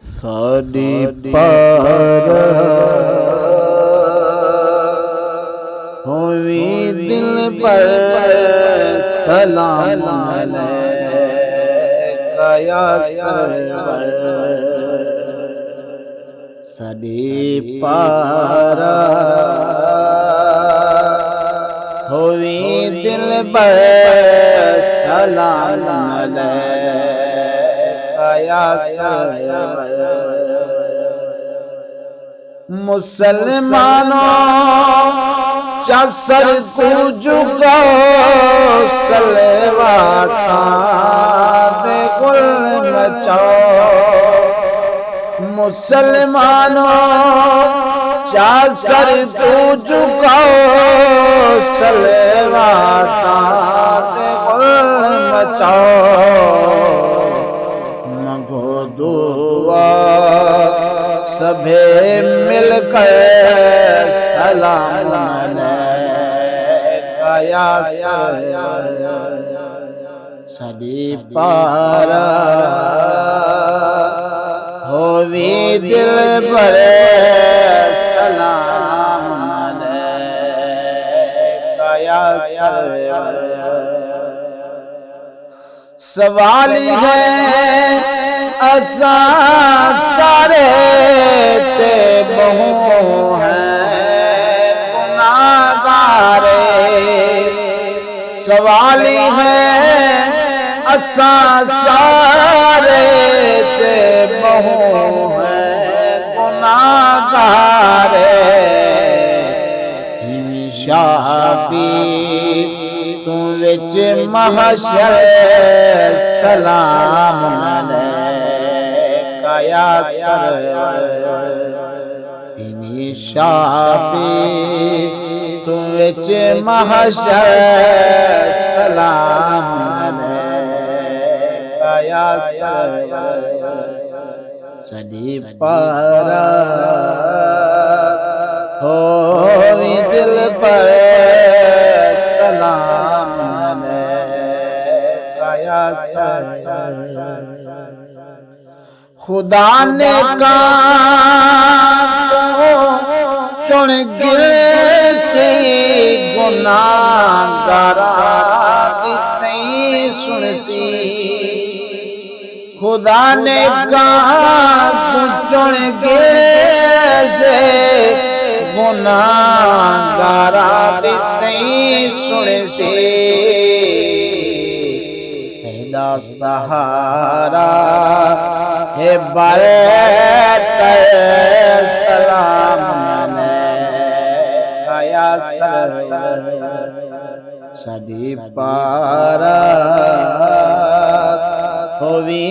साडी पार होवी दिल पर सलाम अलैका सरवर। साडी पार होवी दिल पर सलाम अलैका सरवर। मुसलमानों चा सर को झुकाओ, सलवाता दे गुल मचाओ। मुसलमानों चा सर को झुकाओ, सलवाता दे गुल मचाओ। मगो दुआ सभे मिलकर सलाम अलैका सरवर। साडी पार होवी दिल पर सलाम अलैका सरवर। सवाली है असा सारे ते बहु हैं गुनाहगारे। सवाली है असा सारे ते बहु हैं गुनाहगारे। शाफी तू विच महशर सलाम अलैका सरवर। शाफी तू विच महशर सलाम अलैका सरवर। साडी पार होवी दिल पर सलाम अलैका सरवर। खुदा ने कहा सुन गिल से गुनाहगारा सही सुन सी। खुदा ने कहा सुन गिल से गुनाहगारा सही सुन सी। पहला सहारा है बरतर सलाम अलैका सरवर। साडी पार होवी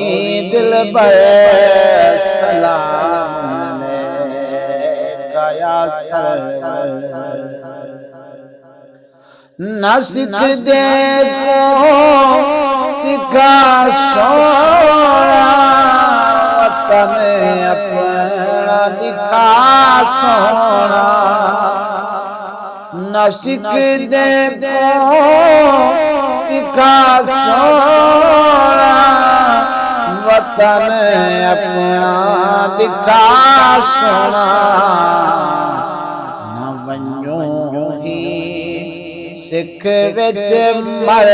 दिल पर सलाम अलैका सरवर। न सिख दे को सिखा सोना, वतन अपना दिखा सोना। न सिख दे को सिखा सोना, वतन अपना दिखा सोना। न वञो ही सिख विच मर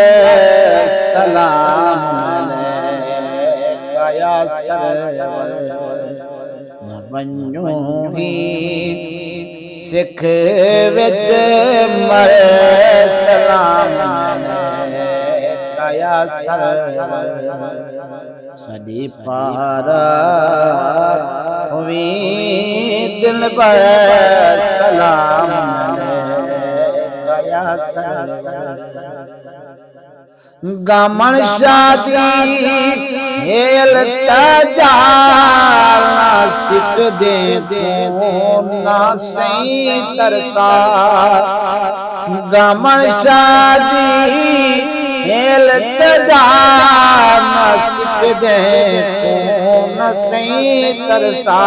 सलाम अलैका सरवर। न वञो ही सिख विच मर सलाम अलैका सरवर। साडी पार होवी दिल पर सलाम अलैका सरवर। गामन शादी हेल तजाला सिख दे ना सही तरसा। गामन शादी हेल तजाला सिख दे ना सही तरसा।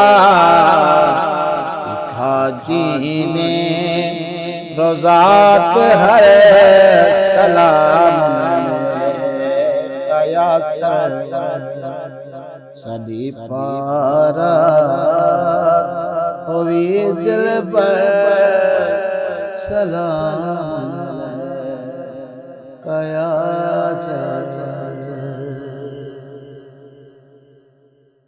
हाजी ने रोजात हर सलाम अलैका सरवर। सदी पारा होवी दिल पर सलाम कया